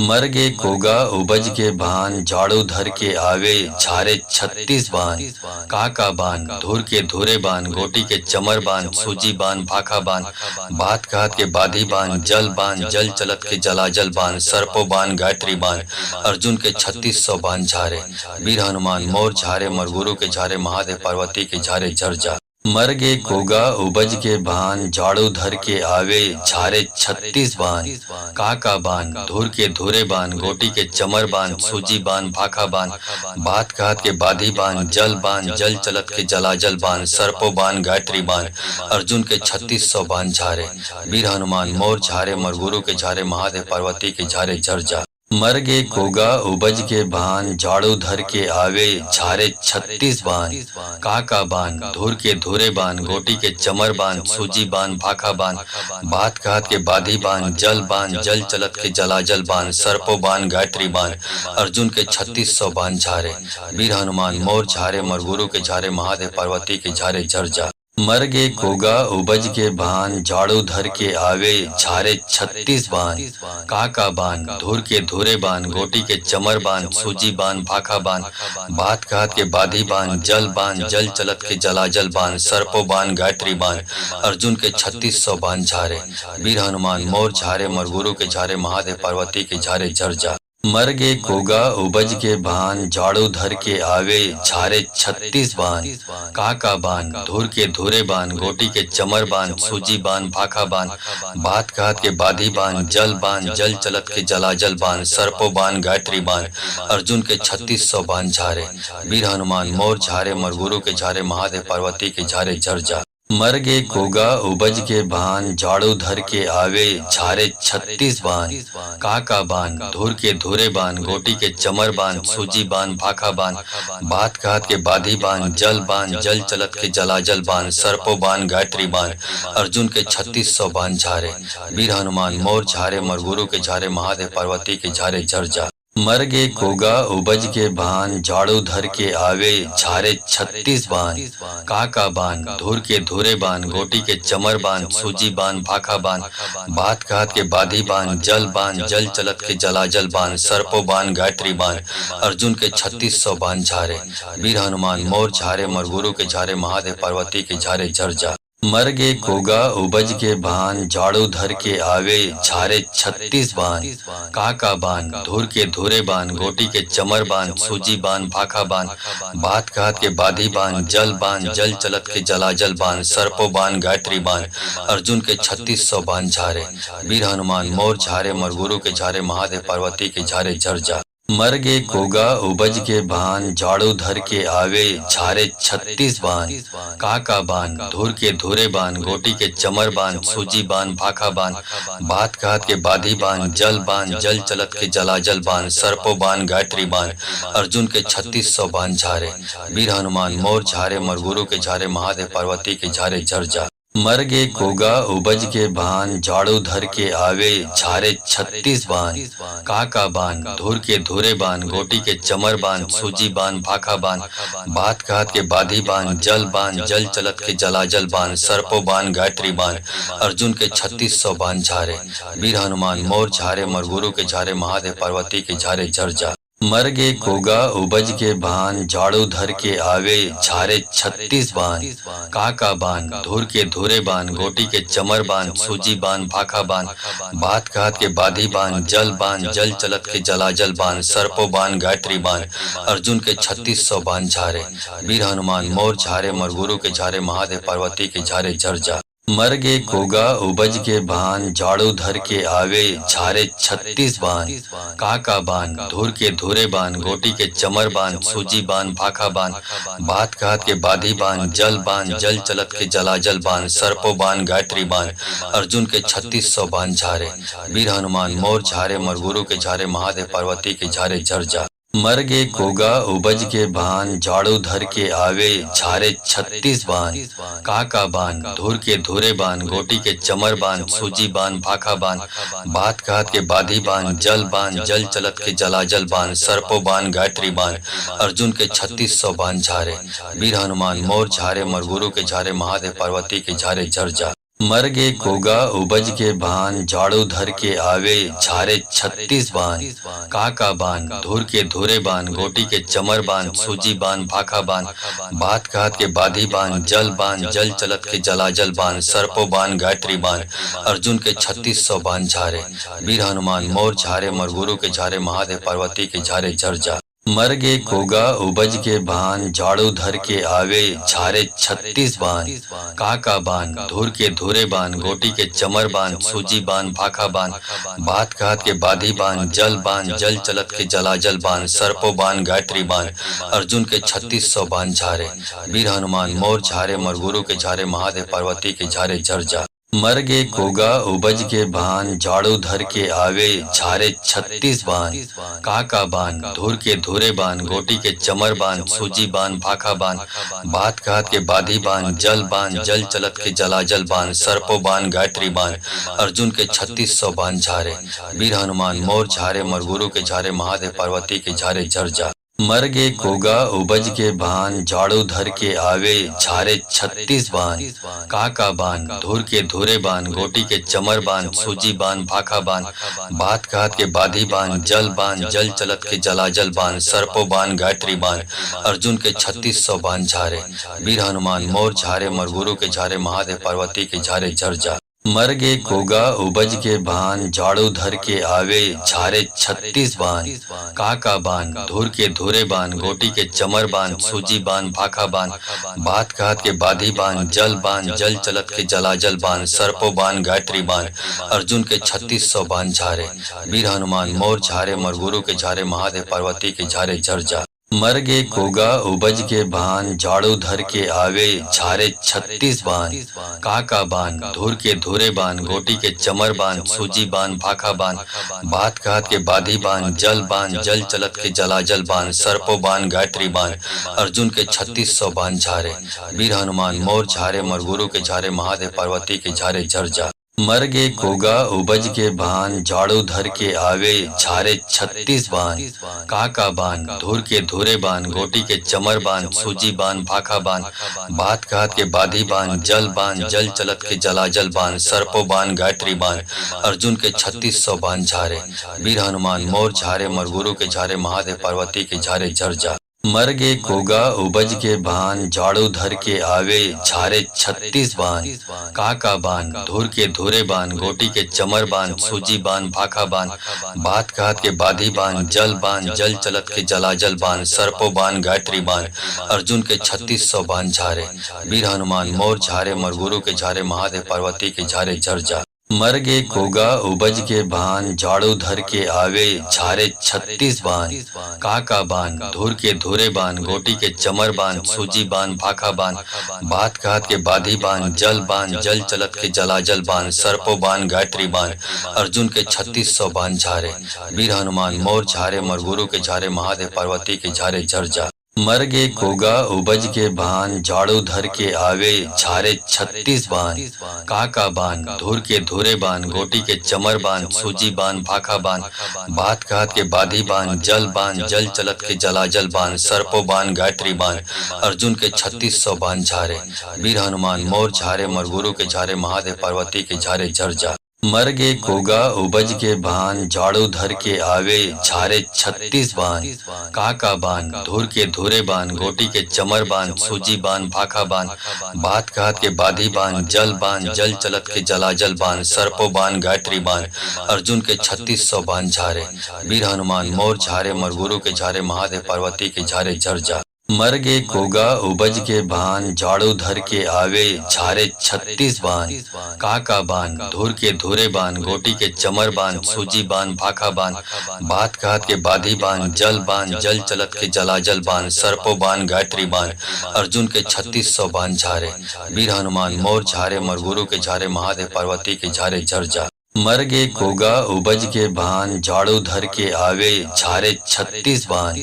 मर गे कोगा उपज के भान, झाड़ू धर के आवे झारे 36 बान। काका बान धुर के धुरे बान, गोटी के चमर बान, सूजी बान भाखा बान, भात खात के बाधी बान, जल चलत के जलाजल बान, सर्पो बान गायत्री बान, अर्जुन के 3600 बान झारे, वीर हनुमान मोर झारे, मरगुरु के झारे, महादेव पार्वती के झारे झरझा। मर गे कोगा उपज के भान, झाड़ू धर के आवे झारे 36 बान। काका बान धुर के धुरे बान, गोटी के चमर बान, सूजी बान भाखा बान, भात खात के बाधी बान, जल चलत के जलाजल बान, सर्पो बान गायत्री बान, अर्जुन के 3600 बान झारे, वीर हनुमान मोर झारे, मरगुरु के झारे, महादेव पार्वती के झारे झरझा। मर गे कोगा उपज के भान, झाड़ू धर के आवे झारे 36 बान। काका बान धुर के धुरे बान, गोटी के चमर बान, सूजी बान भाखा बान, भात खात के बाधी बान, जल चलत के जलाजल बान, सर्पो बान गायत्री बान, अर्जुन के 3600 बान झारे, वीर हनुमान मोर झारे, मरगुरु के झारे, महादेव पार्वती के झारे झरझा। मर गे कोगा उपज के भान, झाड़ू धर के आवे झारे 36 बान। काका बान धुर के धुरे बान, गोटी के चमर बान, सूजी बान भाखा बान, भात खात के बाधी बान, जल चलत के जलाजल बान, सर्पो बान गायत्री बान, अर्जुन के 3600 बान झारे, वीर हनुमान मोर झारे, मरगुरु के झारे, महादेव पार्वती के झारे झरझा। मर गे कोगा उपज के भान, झाड़ू धर के आवे झारे 36 बान। काका बान धुर के धुरे बान, गोटी के चमर बान, सूजी बान भाखा बान, भात खात के बाधी बान, जल चलत के जलाजल बान, सर्पो बान गायत्री बान, अर्जुन के 3600 बान झारे, वीर हनुमान मोर झारे, मरगुरु के झारे, महादेव पार्वती के झारे झरझा। मर गे कोगा उपज के भान, झाड़ू धर के आवे झारे 36 बान। काका बान धुर के धुरे बान, गोटी के चमर बान, सूजी बान भाखा बान, भात खात के बाधी बान, जल चलत के जलाजल बान, सर्पो बान गायत्री बान, अर्जुन के 3600 बान झारे, वीर हनुमान मोर झारे, मरगुरु के झारे, महादेव पार्वती के झारे झरझा। मर गे कोगा उपज के भान, झाड़ू धर के आवे झारे 36 बान। काका बान धुर के धुरे बान, गोटी के चमर बान, सूजी बान भाखा बान, भात खात के बाधी बान, जल चलत के जलाजल बान, सर्पो बान गायत्री बान, अर्जुन के 3600 बान झारे, वीर हनुमान मोर झारे, मरगुरु के झारे, महादेव पार्वती के झारे झरझा। मर गे कोगा उपज के भान, झाड़ू धर के आवे झारे 36 बान। काका बान धुर के धुरे बान, गोटी के चमर बान, सूजी बान भाखा बान, भात खात के बाधी बान, जल चलत के जलाजल बान, सर्पो बान गायत्री बान, अर्जुन के 3600 बान झारे, वीर हनुमान मोर झारे, मरगुरु के झारे, महादेव पार्वती के झारे झरझा। मर गे कोगा उपज के भान, झाड़ू धर के आवे झारे 36 बान। काका बान धुर के धुरे बान, गोटी के चमर बान, सूजी बान भाखा बान, भात खात के बाधी बान, जल चलत के जलाजल बान, सर्पो बान गायत्री बान, अर्जुन के 3600 बान झारे, वीर हनुमान मोर झारे, मरगुरु के झारे, महादेव पार्वती के झारे झरझा। मर गे कोगा उपज के भान, झाड़ू धर के आवे झारे 36 बान। काका बान धुर के धुरे बान, गोटी के चमर बान, सूजी बान भाखा बान, भात खात के बाधी बान, जल चलत के जलाजल बान, सर्पो बान गायत्री बान, अर्जुन के 3600 बान झारे, वीर हनुमान मोर झारे, मरगुरु के झारे, महादेव पार्वती के झारे झरझा। मर गे कोगा उपज के भान, झाड़ू धर के आवे झारे 36 बान। काका बान धुर के धुरे बान, गोटी के चमर बान, सूजी बान भाखा बान, भात खात के बाधी बान, जल चलत के जलाजल बान, सर्पो बान गायत्री बान, अर्जुन के 3600 बान झारे, वीर हनुमान मोर झारे, मरगुरु के झारे, महादेव पार्वती के झारे झरझा। मर गे कोगा उपज के भान, झाड़ू धर के आवे झारे 36 बान। काका बान धुर के धुरे बान, गोटी के चमर बान, सूजी बान भाखा बान, भात खात के बाधी बान, जल चलत के जलाजल बान, सर्पो बान गायत्री बान, अर्जुन के 3600 बान झारे, वीर हनुमान मोर झारे, मरगुरु के झारे, महादेव पार्वती के झारे झरझा। मर गे कोगा उपज के भान, झाड़ू धर के आवे झारे 36 बान। काका बान धुर के धुरे बान, गोटी के चमर बान, सूजी बान भाखा बान, भात खात के बाधी बान, जल चलत के जलाजल बान, सर्पो बान गायत्री बान, अर्जुन के 3600 बान झारे, वीर हनुमान मोर झारे, मरगुरु के झारे, महादेव पार्वती के झारे झरझा। मर गे कोगा उपज के भान, झाड़ू धर के आवे झारे 36 बान। काका बान, धुर के धुरे बान, गोटी के चमर बान, सूजी बान, भाखा बान, बात कहत के बाधी बान, जल चलत के जलाजल बान, सर्पो बान, गायत्री बान, अर्जुन के 3600 बान झारे। वीर हनुमान मोर झारे, मरगुरु के झारे, महादेव पार्वती के झारे झरझा। मर गे कोगा उपज के भान, झाड़ू धर के आवे झारे 36 बान। काका बान, धुर के धुरे बान, गोटी के चमर बान, सूजी बान, भाखा बान, बात कहत के बाधी बान, जल चलत के जलाजल बान, सर्पो बान, गायत्री बान, अर्जुन के 3600 बान झारे। वीर हनुमान मोर झारे, मरगुरु के झारे, महादेव पार्वती के झारे झरझा। मर गे कोगा उपज के भान, झाड़ू धर के आवे झारे 36 बान। काका बान, धुर के धुरे बान, गोटी के चमर बान, सूजी बान, भाखा बान, बात कहत के बाधी बान, जल चलत के जलाजल बान, सर्पो बान, गायत्री बान, अर्जुन के 3600 बान झारे। वीर हनुमान मोर झारे, मरगुरु के झारे, महादेव पार्वती के झारे झरझा। मर गे कोगा उपज के भान, झाड़ू धर के आवे झारे 36 बान। काका बान, धुर के धुरे बान, गोटी के चमर बान, सूजी बान, भाखा बान, बात कहत के बाधी बान, जल चलत के जलाजल बान, सर्पो बान, गायत्री बान, अर्जुन के 3600 बान झारे। वीर हनुमान मोर झारे, मरगुरु के झारे, महादेव पार्वती के झारे झरझा। मर गे कोगा उपज के भान, झाड़ू धर के आवे झारे 36 बान। काका बान, धुर के धुरे बान, गोटी के चमर बान, सूजी बान, भाखा बान, बात कहत के बाधी बान, जल चलत के जलाजल बान, सर्पो बान, गायत्री बान, अर्जुन के 3600 बान झारे। वीर हनुमान मोर झारे, मरगुरु के झारे, महादेव पार्वती के झारे झरझा। मर गे कोगा उपज के भान, झाड़ू धर के आवे झारे 36 बान। काका बान, धुर के धुरे बान, गोटी के चमर बान, सूजी बान, भाखा बान, बात कहत के बाधी बान, जल चलत के जलाजल बान, सर्पो बान, गायत्री बान, अर्जुन के 3600 बान झारे। वीर हनुमान मोर झारे, मरगुरु के झारे, महादेव पार्वती के झारे झरझा। मर गे कोगा उपज के भान, झाड़ू धर के आवे झारे 36 बान। काका बान, धुर के धुरे बान, गोटी के चमर बान, सूजी बान, भाखा बान, बात कहत के बाधी बान, जल चलत के जलाजल बान, सर्पो बान, गायत्री बान, अर्जुन के 3600 बान झारे। वीर हनुमान मोर झारे, मरगुरु के झारे, महादेव पार्वती के झारे झरझा। मर गे कोगा उपज के भान, झाड़ू धर के आवे झारे 36 बान। काका बान, धुर के धुरे बान, गोटी के चमर बान, सूजी बान, भाखा बान, बात कहत के बाधी बान, जल चलत के जलाजल बान, सर्पो बान, गायत्री बान, अर्जुन के 3600 बान झारे। वीर हनुमान मोर झारे, मरगुरु के झारे, महादेव पार्वती के झारे झरझा। मर गे कोगा उपज के भान, झाड़ू धर के आवे झारे 36 बान। काका बान, धुर के धुरे बान, गोटी के चमर बान, सूजी बान, भाखा बान, बात कहत के बाधी बान, जल चलत के जलाजल बान, सर्पो बान, गायत्री बान, अर्जुन के 3600 बान झारे। वीर हनुमान मोर झारे, मरगुरु के झारे, महादेव पार्वती के झारे झरझा। मर गे कोगा उपज के भान, झाड़ू धर के आवे झारे 36 बान। काका बान, धुर के धुरे बान, गोटी के चमर बान, सूजी बान, भाखा बान, बात कहत के बाधी बान, जल चलत के जलाजल बान, सर्पो बान, गायत्री बान, अर्जुन के 3600 बान झारे। वीर हनुमान मोर झारे, मरगुरु के झारे, महादेव पार्वती के झारे झरझा। मर गे कोगा उपज के भान, झाड़ू धर के आवे झारे 36 बान। काका बान, धुर के धुरे बान, गोटी के चमर बान, सूजी बान, भाखा बान, बात कहत के बाधी बान, जल चलत के जलाजल बान, सर्पो बान, गायत्री बान, अर्जुन के 3600 बान झारे। वीर हनुमान मोर झारे, मरगुरु के झारे, महादेव पार्वती के झारे झरझा। मर गे कोगा उपज के भान, झाड़ू धर के आवे झारे 36 बान। काका बान, धुर के धुरे बान, गोटी के चमर बान, सूजी बान, भाखा बान, बात कहत के बाधी बान, जल चलत के जलाजल बान, सर्पो बान, गायत्री बान, अर्जुन के 3600 बान झारे। वीर हनुमान मोर झारे, मरगुरु के झारे, महादेव पार्वती के झारे झरझा। मर गे कोगा उपज के भान, झाड़ू धर के आवे झारे 36 बान।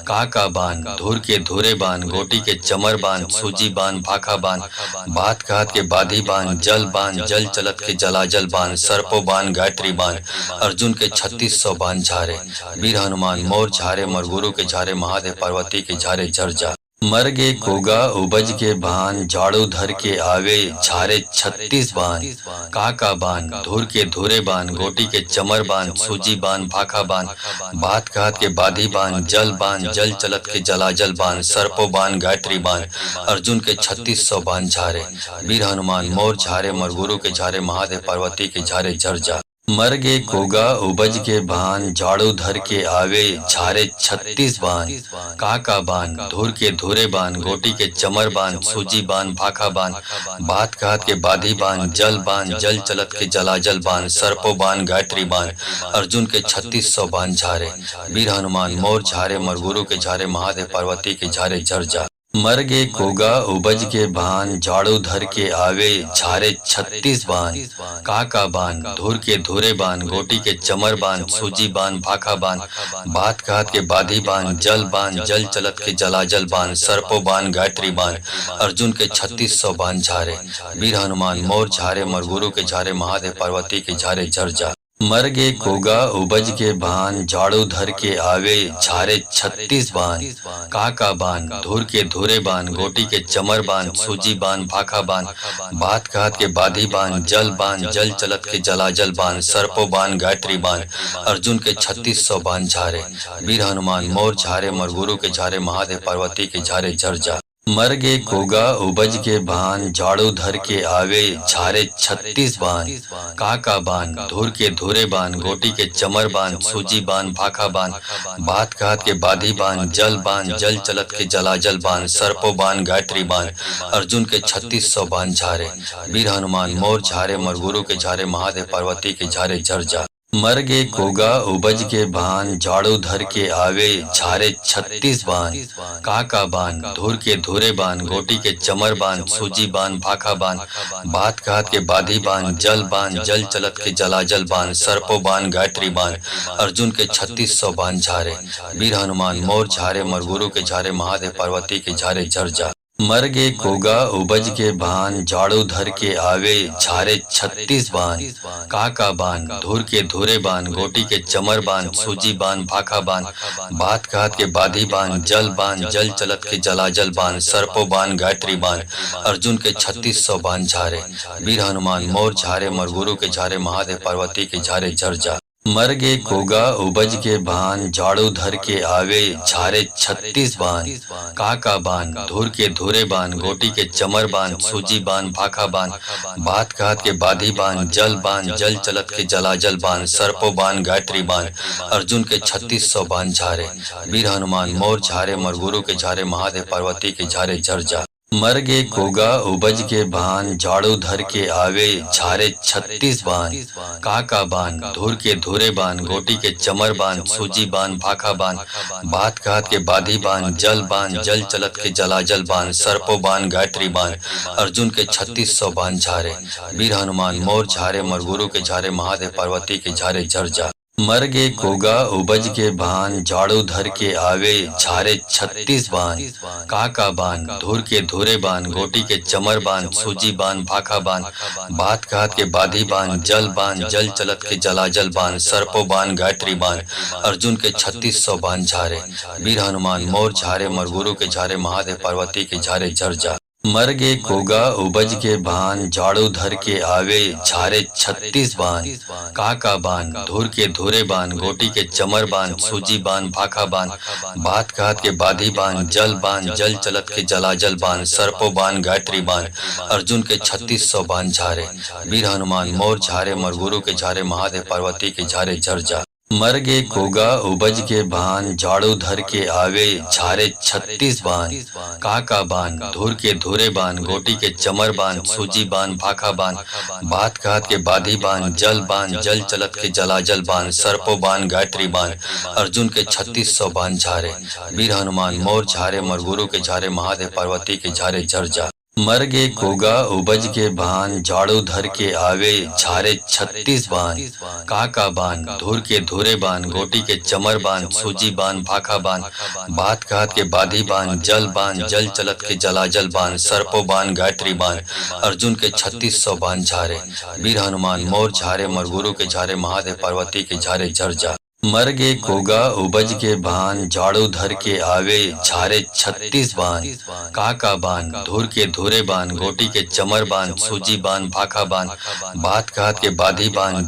काका बान, धुर के धुरे बान, गोटी के चमर बान, सूजी बान, भाखा बान, बात कहत के बाधी बान, जल चलत के जलाजल बान, सर्पो बान, गायत्री बान, अर्जुन के 3600 बान झारे। वीर हनुमान मोर झारे, मरगुरु के झारे, महादेव पार्वती के झारे झरझा। मर गे कोगा उपज के भान, झाड़ू धर के आवे झारे 36 बान। काका बान, धुर के धुरे बान, गोटी के चमर बान, सूजी बान, भाखा बान, भात खात के बाधी बान, जल चलत के जलाजल बान, सर्पो बान, गायत्री बान, अर्जुन के 3600 बान झारे, वीर हनुमान मोर झारे, मरगुरु के झारे, महादेव पार्वती के झारे झरझा। मर गे कोगा उपज के भान, झाड़ू धर के आवे झारे 36 बान। काका बान, धुर के धुरे बान, गोटी के चमर बान, सूजी बान, भाखा बान, भात खात के बाधी बान, जल चलत के जलाजल बान, सर्पो बान, गायत्री बान, अर्जुन के 3600 बान झारे, वीर हनुमान मोर झारे, मरगुरु के झारे, महादेव पार्वती के झारे झरझा। मर गे कोगा उपज के भान, झाड़ू धर के आवे झारे 36 बान। काका बान, धुर के धुरे बान, गोटी के चमर बान, सूजी बान, भाखा बान, भात खात के बाधी बान, जल चलत के जलाजल बान, सर्पो बान, गायत्री बान, अर्जुन के 3600 बान झारे, वीर हनुमान मोर झारे, मरगुरु के झारे, महादेव पार्वती के झारे झरझा। मर गे कोगा उपज के भान, झाड़ू धर के आवे झारे 36 बान। काका बान, धुर के धुरे बान, गोटी के चमर बान, सूजी बान, भाखा बान, भात खात के बाधी बान, जल चलत के जलाजल बान, सर्पो बान, गायत्री बान, अर्जुन के 3600 बान झारे, वीर हनुमान मोर झारे, मरगुरु के झारे, महादेव पार्वती के झारे झरझा। मर गे कोगा उपज के भान, झाड़ू धर के आवे झारे 36 बान। काका बान, धुर के धुरे बान, गोटी के चमर बान, सूजी बान, भाखा बान, भात खात के बाधी बान, जल चलत के जलाजल बान, सर्पो बान, गायत्री बान, अर्जुन के 3600 बान झारे, वीर हनुमान मोर झारे, मरगुरु के झारे, महादेव पार्वती के झारे झरझा। मर गे कोगा उपज के भान, झाड़ू धर के आवे झारे 36 बान। काका बान, धुर के धुरे बान, गोटी के चमर बान, सूजी बान, भाखा बान, भात खात के बाधी बान, जल चलत के जलाजल बान, सर्पो बान, गायत्री बान, अर्जुन के 3600 बान झारे, वीर हनुमान मोर झारे, मरगुरु के झारे, महादेव पार्वती के झारे झरझा। मर गे कोगा उपज के भान, झाड़ू धर के आवे झारे 36 बान। काका बान, धुर के धुरे बान, गोटी के चमर बान, सूजी बान, भाखा बान, भात खात के बाधी बान, जल चलत के जलाजल बान, सर्पो बान, गायत्री बान, अर्जुन के 3600 बान झारे, वीर हनुमान मोर झारे, मरगुरु के झारे, महादेव पार्वती के झारे झरझा। मर गे कोगा उपज के भान, झाड़ू धर के आवे झारे 36 बान। काका बान, धुर के धुरे बान, गोटी के चमर बान, सूजी बान, भाखा बान, भात खात के बाधी बान, जल चलत के जलाजल बान, सर्पो बान, गायत्री बान, अर्जुन के 3600 बान झारे, वीर हनुमान मोर झारे, मरगुरु के झारे, महादेव पार्वती के झारे झरझा। मर गे कोगा उपज के भान, झाड़ू धर के आवे झारे 36 बान। काका बान, धुर के धुरे बान, गोटी के चमर बान, सूजी बान, भाखा बान, भात खात के बाधी बान, जल चलत के जलाजल बान, सर्पो बान, गायत्री बान, अर्जुन के 3600 बान झारे, वीर हनुमान मोर झारे, मरगुरु के झारे, महादेव पार्वती के झारे झरझा। मर गे कोगा उपज के भान, झाड़ू धर के आवे झारे 36 बान। काका बान, धुर के धुरे बान, गोटी के चमर बान, सूजी बान, भाखा बान, भात खात के बाधी बान, जल चलत के जलाजल बान, सर्पो बान, गायत्री बान, अर्जुन के 3600 बान झारे, वीर हनुमान मोर झारे, मरगुरु के झारे, महादेव पार्वती के झारे झरझा। मर गे कोगा उपज के भान, झाड़ू धर के आवे झारे 36 बान। काका बान, धुर के धुरे बान, गोटी के चमर बान, सूजी बान, भाखा बान, भात खात के बाधी बान, जल चलत के जलाजल बान, सर्पो बान, गायत्री बान, अर्जुन के 3600 बान झारे, वीर हनुमान मोर झारे, मरगुरु के झारे, महादेव पार्वती के झारे झरझा। मर गे कोगा उपज के भान, झाड़ू धर के आवे झारे 36 बान। काका बान, धुर के धुरे बान, गोटी के चमर बान, सूजी बान, भाखा बान, भात खात के बाधी बान, जल चलत के जलाजल बान, सर्पो बान, गायत्री बान, अर्जुन के 3600 बान झारे, वीर हनुमान मोर झारे, मरगुरु के झारे, महादेव पार्वती के झारे झरझा। मर गे कोगा उपज के भान, झाड़ू धर के आवे झारे 36 बान। काका बान, धुर के धुरे बान, गोटी के चमर बान, सूजी बान, भाखा बान, भात खात के बाधी बान, जल चलत के जलाजल बान, सर्पो बान, गायत्री बान, अर्जुन के 3600 बान झारे, वीर हनुमान मोर झारे, मरगुरु के झारे, महादेव पार्वती के झारे झरझा। मर गे कोगा उपज के भान, झाड़ू धर के आवे झारे 36 बान। का बान, धुर के धुरे बान, गोटी के चमर बान, सूजी बान, भाखा बान, बात कहत के बाधी बान।